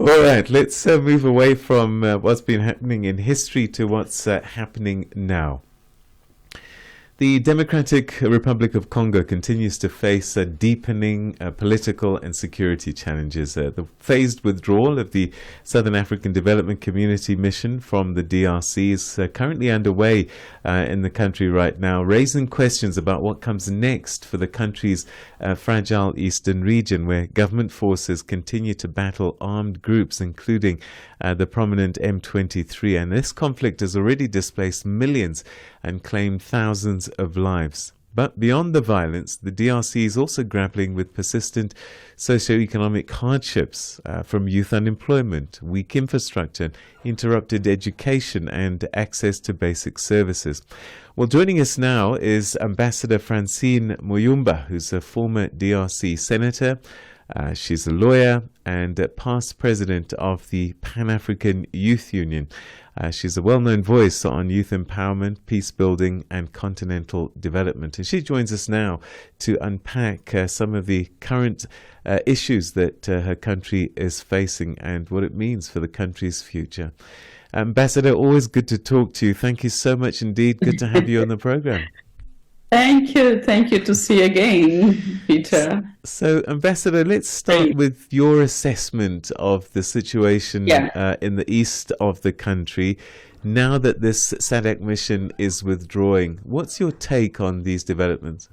All right, let's move away from what's been happening in history to what's happening now. The Democratic Republic of Congo continues to face deepening political and security challenges. The phased withdrawal of the Southern African Development Community mission from the DRC is currently underway in the country right now, raising questions about what comes next for the country's fragile eastern region, where government forces continue to battle armed groups, including the prominent M23. And this conflict has already displaced millions and claimed thousands of lives. But beyond the violence, the DRC is also grappling with persistent socioeconomic hardships from youth unemployment, weak infrastructure, interrupted education, and access to basic services. Well, joining us now is Ambassador Francine Muyumba, who's a former DRC senator. She's a lawyer and past president of the Pan-African Youth Union. She's a well-known voice on youth empowerment, peace building, and continental development. And she joins us now to unpack some of the current issues that her country is facing and what it means for the country's future. Ambassador, always good to talk to you. Thank you so much indeed. Good to have you on the program. Thank you. Thank you to see you again, Peter. So, Ambassador, let's start with your assessment of the situation in the east of the country. Now that this SADC mission is withdrawing, what's your take on these developments?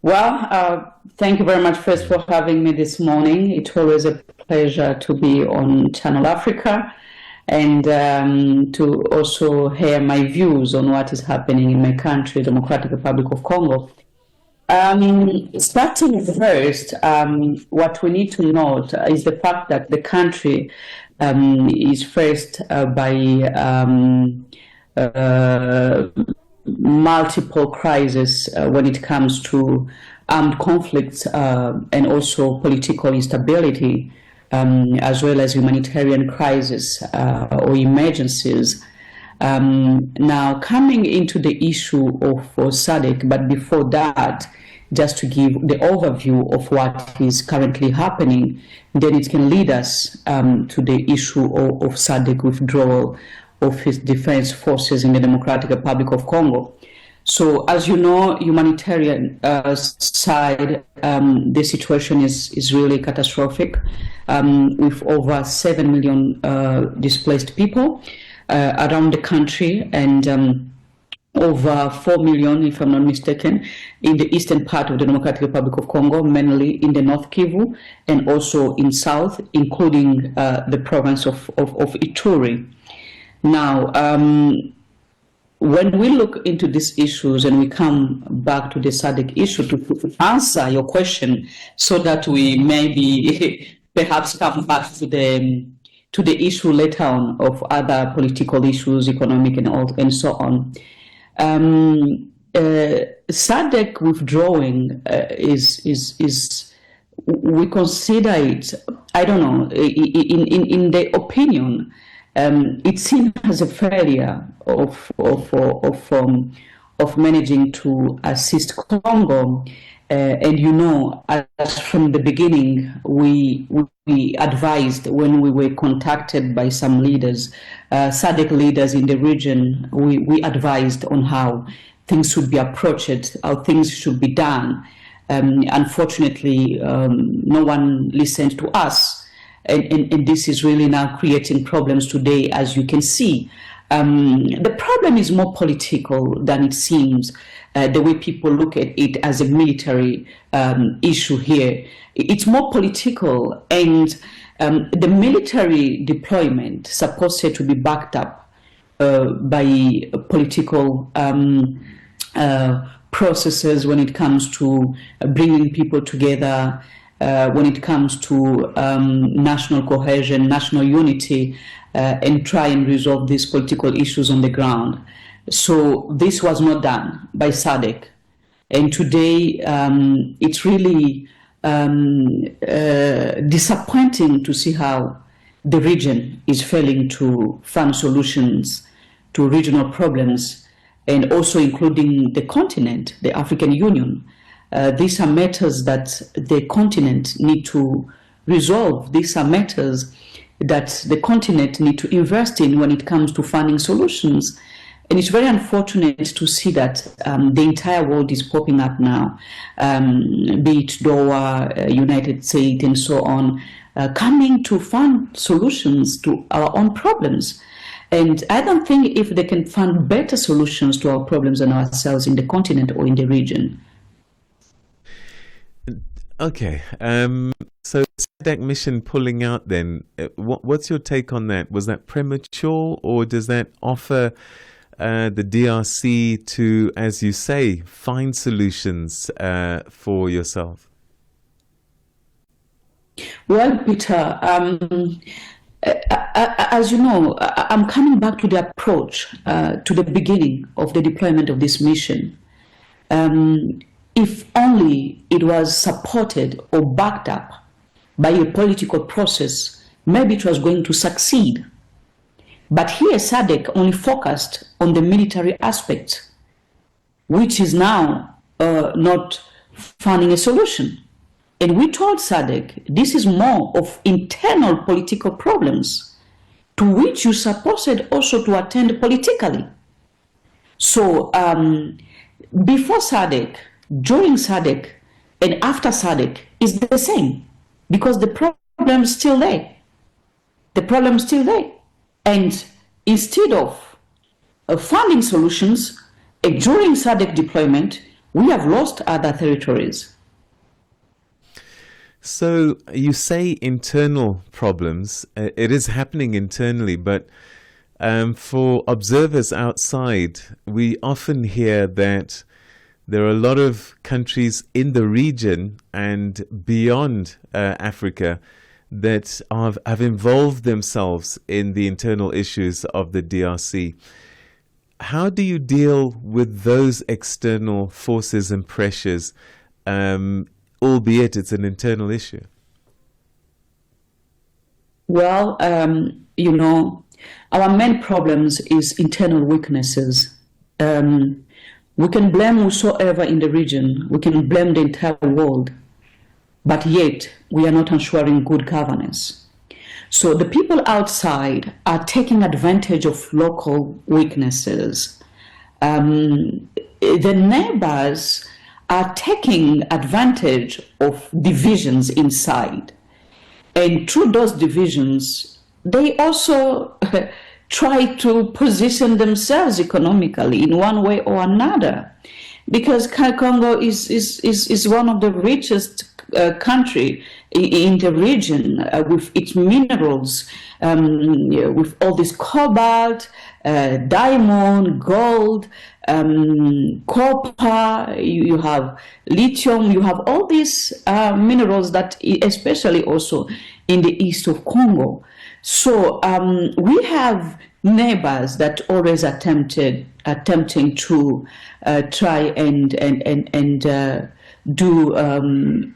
Well, thank you very much first for having me this morning. It's always a pleasure to be on Channel Africa and to also hear my views on what is happening in my country, Democratic Republic of Congo. Starting first, what we need to note is the fact that the country is faced by multiple crises when it comes to armed conflicts and also political instability, as well as humanitarian crisis or emergencies. Now, coming into the issue of SADC, but before that, just to give the overview of what is currently happening, then it can lead us to the issue of SADC withdrawal of its defense forces in the Democratic Republic of Congo. So, as you know, humanitarian side, the situation is really catastrophic, with over 7 million displaced people around the country, and over 4 million, if I'm not mistaken, in the eastern part of the Democratic Republic of Congo, mainly in the North Kivu, and also in South, including the province of Ituri. Now, when we look into these issues and we come back to the SADC issue to answer your question, so that we maybe perhaps come back to the issue later on of other political issues, economic and so on. SADC withdrawing is we consider it, I don't know, in the opinion, it seems as a failure of managing to assist Congo. And you know, as from the beginning, we advised when we were contacted by some leaders, SADC leaders in the region, we advised on how things should be approached, how things should be done. Unfortunately, no one listened to us. And this is really now creating problems today, as you can see. The problem is more political than it seems. The way people look at it as a military issue here. It's more political, and the military deployment supposed to be backed up by political processes when it comes to bringing people together, when it comes to national cohesion, national unity, and try and resolve these political issues on the ground. So this was not done by SADC. And today it's really disappointing to see how the region is failing to find solutions to regional problems, and also including the continent, the African Union. These are matters that the continent need to resolve. These are matters that the continent need to invest in when it comes to finding solutions. And it's very unfortunate to see that the entire world is popping up now, be it Doha, United States, and so on, coming to find solutions to our own problems. And I don't think if they can find better solutions to our problems than ourselves in the continent or in the region. Okay. So SADC mission pulling out then, what's your take on that? Was that premature, or does that offer the DRC to, as you say, find solutions for yourself? Well, Peter, as you know, I'm coming back to the approach to the beginning of the deployment of this mission. If only it was supported or backed up by a political process, maybe it was going to succeed. But here SADC only focused on the military aspect, which is now not finding a solution. And we told SADC this is more of internal political problems to which you're supposed also to attend politically. So before SADC, during SADC, and after SADC is the same, because the problem is still there. The problem is still there. And instead of finding solutions during SADC deployment, we have lost other territories. So you say internal problems. It is happening internally, but for observers outside, we often hear that there are a lot of countries in the region and beyond Africa that have involved themselves in the internal issues of the DRC. How do you deal with those external forces and pressures, albeit it's an internal issue? Well, you know, our main problems is internal weaknesses. We can blame whosoever in the region, we can blame the entire world, but yet we are not ensuring good governance. So the people outside are taking advantage of local weaknesses. The neighbors are taking advantage of divisions inside. And through those divisions, they also try to position themselves economically in one way or another. Because Congo is one of the richest country in the region with its minerals, with all this cobalt, diamond, gold, copper, you have lithium, you have all these minerals that especially also in the east of Congo. So we have neighbors that always attempting to try and do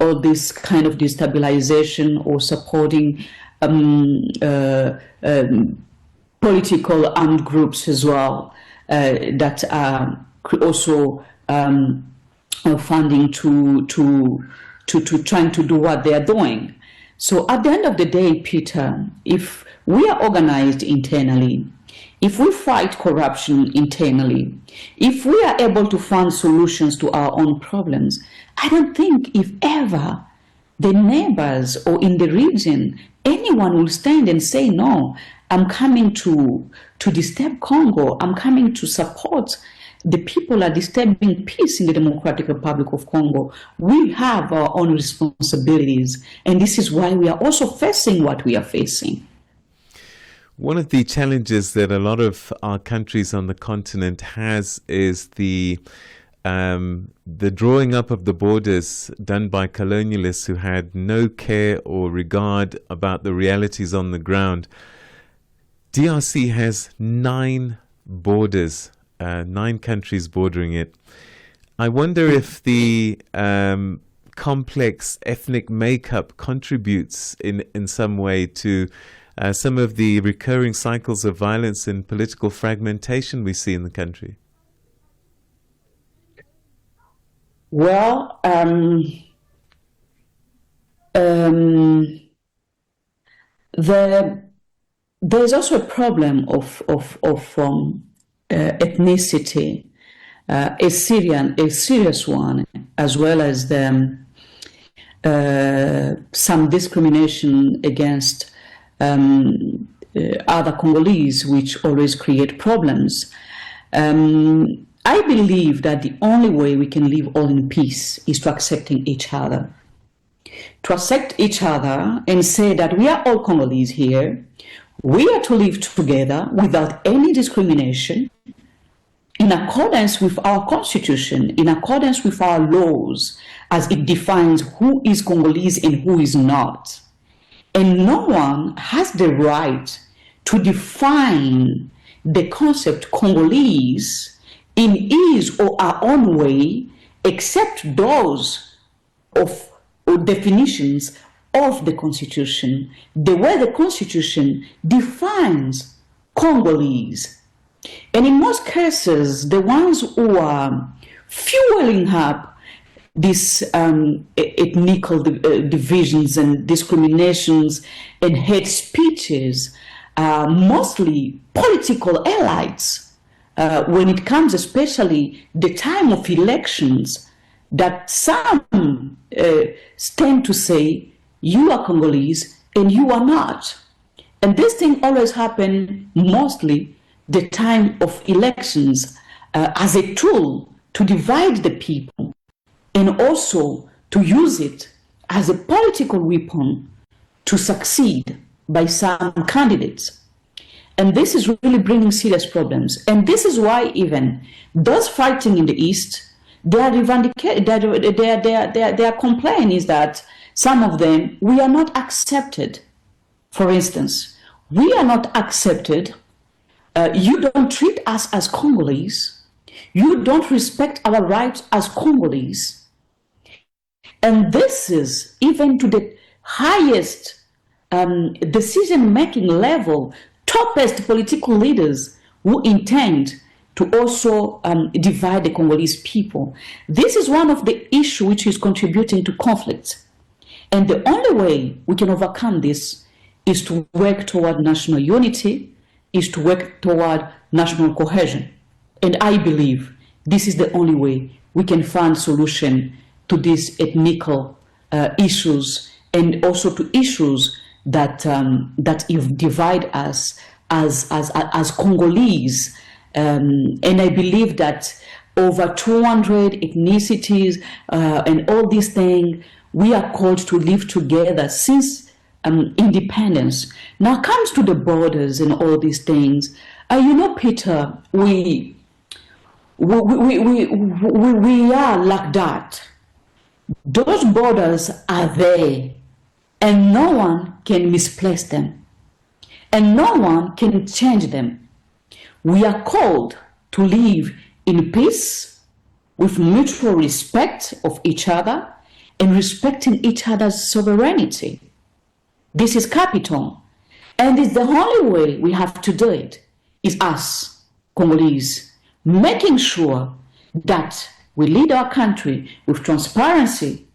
all this kind of destabilization or supporting political armed groups as well that are also funding to trying to do what they are doing. So at the end of the day, Peter, if we are organized internally, if we fight corruption internally, if we are able to find solutions to our own problems, I don't think if ever the neighbors or in the region, anyone will stand and say, no, I'm coming to disturb Congo, I'm coming to support the people are disturbing peace in the Democratic Republic of Congo. We have our own responsibilities, and this is why we are also facing what we are facing. One of the challenges that a lot of our countries on the continent has is the drawing up of the borders done by colonialists who had no care or regard about the realities on the ground. DRC has 9 borders, 9 countries bordering it. I wonder if the complex ethnic makeup contributes in some way to some of the recurring cycles of violence and political fragmentation we see in the country. Well, there's also a problem of ethnicity, a serious one, as well as some discrimination against other Congolese, which always create problems. I believe that the only way we can live all in peace is to accepting each other. To accept each other and say that we are all Congolese here, we are to live together without any discrimination, in accordance with our constitution, in accordance with our laws, as it defines who is Congolese and who is not. And no one has the right to define the concept Congolese in his or her own way, except those of definitions of the Constitution, the way the Constitution defines Congolese. And in most cases, the ones who are fueling up these ethnical divisions and discriminations and hate speeches are mostly political elites. When it comes especially the time of elections, that some tend to say, you are Congolese and you are not. And this thing always happens mostly the time of elections as a tool to divide the people and also to use it as a political weapon to succeed by some candidates. And this is really bringing serious problems. And this is why even those fighting in the East, their complaint is that some of them, we are not accepted. For instance, we are not accepted. You don't treat us as Congolese. You don't respect our rights as Congolese. And this is even to the highest decision-making level, toppest political leaders who intend to also divide the Congolese people. This is one of the issues which is contributing to conflict. And the only way we can overcome this is to work toward national unity, is to work toward national cohesion. And I believe this is the only way we can find solution to these ethnical issues and also to issues that divide us as Congolese. And I believe that over 200 ethnicities and all these things, we are called to live together since independence. Now comes to the borders and all these things. Peter, we are like that. Those borders are there, and no one can misplace them, and no one can change them. We are called to live in peace with mutual respect of each other and respecting each other's sovereignty. This is capital, and it's the only way we have to do it is us, Congolese, making sure that we lead our country with transparency,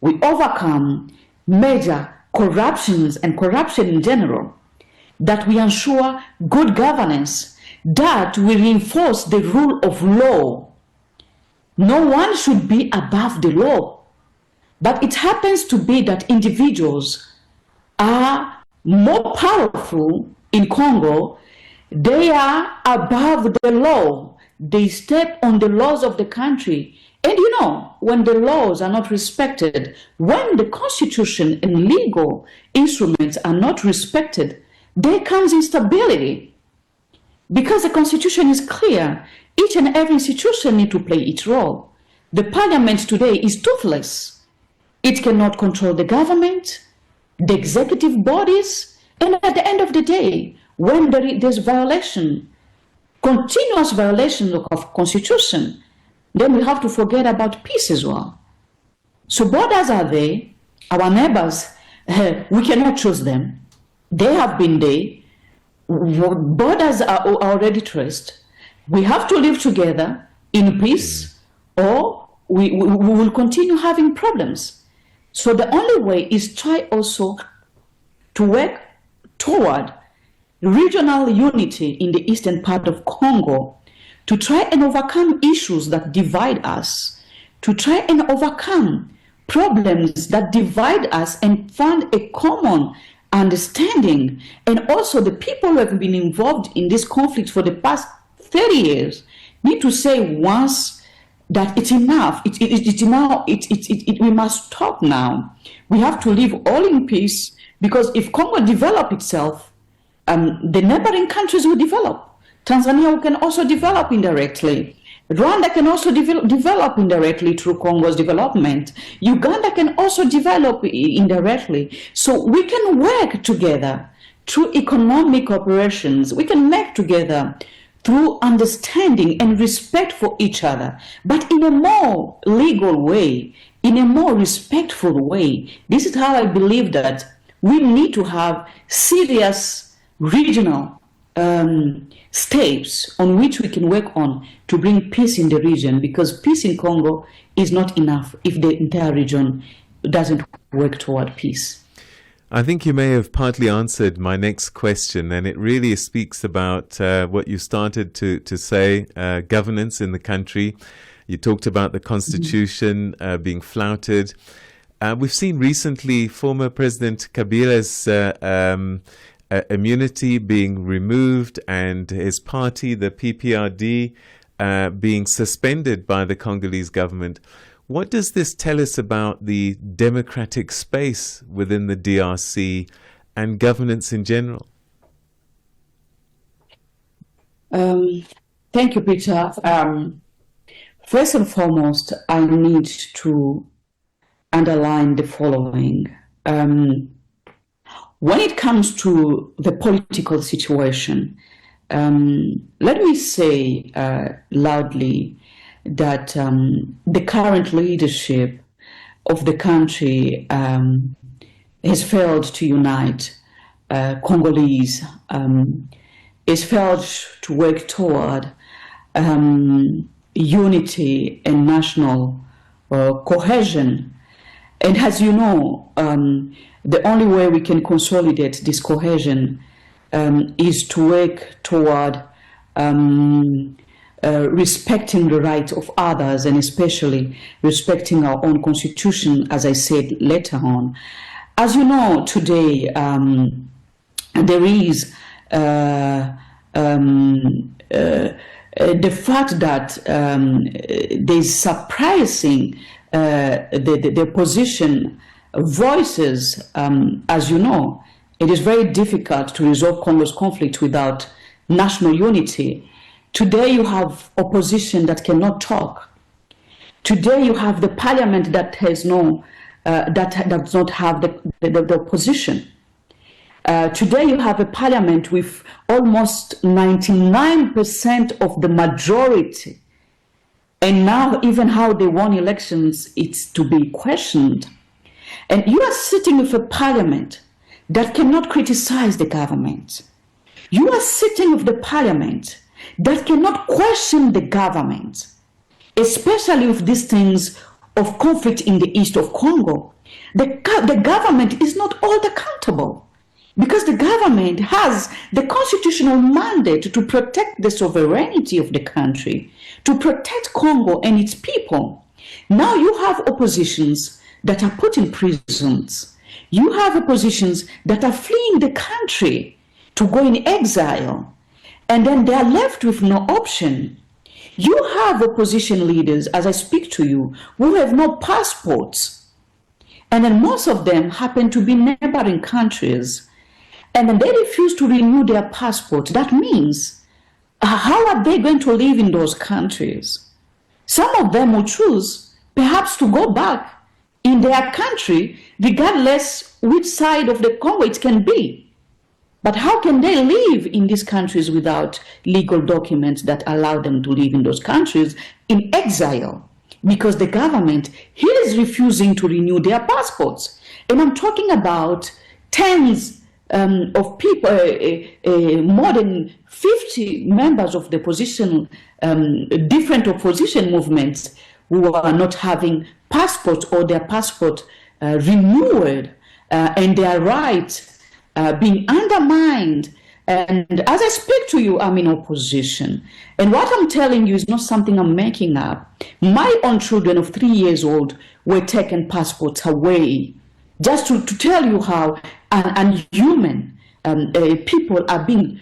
we overcome major corruptions and corruption in general, that we ensure good governance, that we reinforce the rule of law. No one should be above the law. But it happens to be that individuals are more powerful in Congo. They are above the law. They step on the laws of the country. And when the laws are not respected, when the constitution and legal instruments are not respected, there comes instability. Because the constitution is clear, each and every institution needs to play its role. The parliament today is toothless. It cannot control the government, the executive bodies, and at the end of the day, when there's violation, continuous violation of constitution, then we have to forget about peace as well. So borders are there, our neighbors, we cannot choose them. They have been there. Borders are already traced. We have to live together in peace, or we will continue having problems. So the only way is try also to work toward regional unity in the eastern part of Congo, to try and overcome issues that divide us, to try and overcome problems that divide us and find a common understanding. And also the people who have been involved in this conflict for the past 30 years need to say once that it's enough. We must stop now. We have to live all in peace, because if Congo develops itself, the neighboring countries will develop. Tanzania can also develop indirectly. Rwanda can also develop indirectly through Congo's development. Uganda can also develop indirectly. So we can work together through economic operations. We can work together through understanding and respect for each other, but in a more legal way, in a more respectful way. This is how I believe that we need to have serious regional steps on which we can work on to bring peace in the region, because peace in Congo is not enough if the entire region doesn't work toward peace. I think you may have partly answered my next question, and it really speaks about what you started to say, governance in the country. You talked about the constitution being flouted. We've seen recently former President Kabila's immunity being removed, and his party, the PPRD, being suspended by the Congolese government. What does this tell us about the democratic space within the DRC and governance in general? Thank you, Peter. First and foremost, I need to underline the following. When it comes to the political situation, let me say loudly that the current leadership of the country has failed to unite Congolese, has failed to work toward unity and national cohesion. And as you know, the only way we can consolidate this cohesion is to work toward respecting the rights of others, and especially respecting our own constitution, as I said later on. As you know, today there is the fact that there's surprising the opposition voices. As you know, it is very difficult to resolve Congo's conflict without national unity. Today you have opposition that cannot talk. Today you have the parliament that has no, that does not have the opposition. Today you have a parliament with almost 99% of the majority. And now even how they won elections, it's to be questioned. And you are sitting with a parliament that cannot criticize the government. You are sitting with the parliament that cannot question the government, especially with these things of conflict in the east of Congo. The government is not all accountable, because the government has the constitutional mandate to protect the sovereignty of the country, to protect Congo and its people. Now you have oppositions that are put in prisons. You have oppositions that are fleeing the country to go in exile, and then they are left with no option. You have opposition leaders, as I speak to you, who have no passports, and then most of them happen to be neighboring countries, and then they refuse to renew their passport. That means, how are they going to live in those countries? Some of them will choose perhaps to go back in their country, regardless which side of the Congo it can be. But how can they live in these countries without legal documents that allow them to live in those countries in exile? Because the government is refusing to renew their passports. And I'm talking about tens of people, more than 50 members of the opposition, different opposition movements, who are not having passports or their passport renewed, and their right being undermined. And as I speak to you, I'm in opposition. And what I'm telling you is not something I'm making up. My own children of 3 years old were taken passports away, just to tell you how unhuman people are being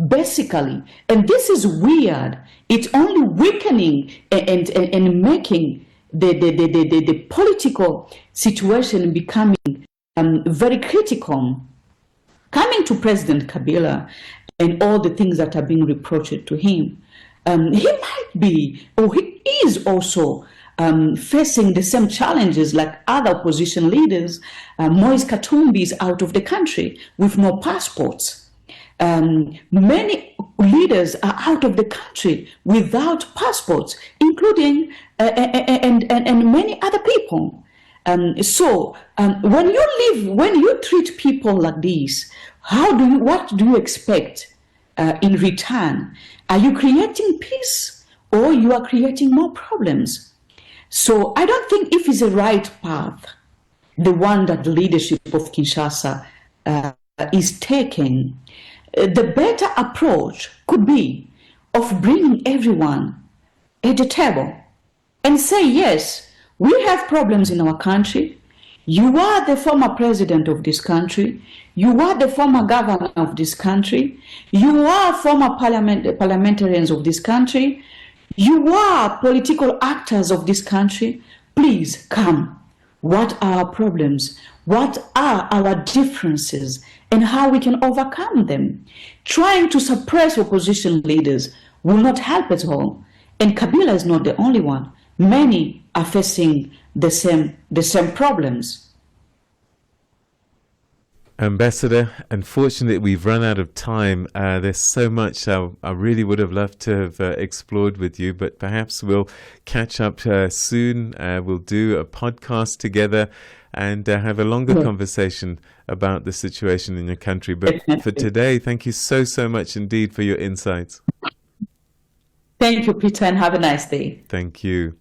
basically. And this is weird. It's only weakening and making the political situation becoming very critical. Coming to President Kabila and all the things that are being reproached to him, he might be, or he is also facing the same challenges like other opposition leaders. Moise Katumbi is out of the country with no passports. Many leaders are out of the country without passports, including and many other people. So when you treat people like this, what do you expect in return? Are you creating peace, or you are creating more problems? So I don't think if it's the right path, the one that the leadership of Kinshasa is taking. The better approach could be of bringing everyone at the table and say, yes, we have problems in our country. You are the former president of this country. You are the former governor of this country. You are former parliamentarians of this country. You are political actors of this country. Please come. What are our problems? What are our differences? And how we can overcome them? Trying to suppress opposition leaders will not help at all. And Kabila is not the only one. Many are facing the same problems. Ambassador, unfortunately, we've run out of time. There's so much I really would have loved to have explored with you, but perhaps we'll catch up soon. We'll do a podcast together and have a longer conversation about the situation in your country. But for today, thank you so much indeed for your insights. Thank you, Peter, and have a nice day. Thank you.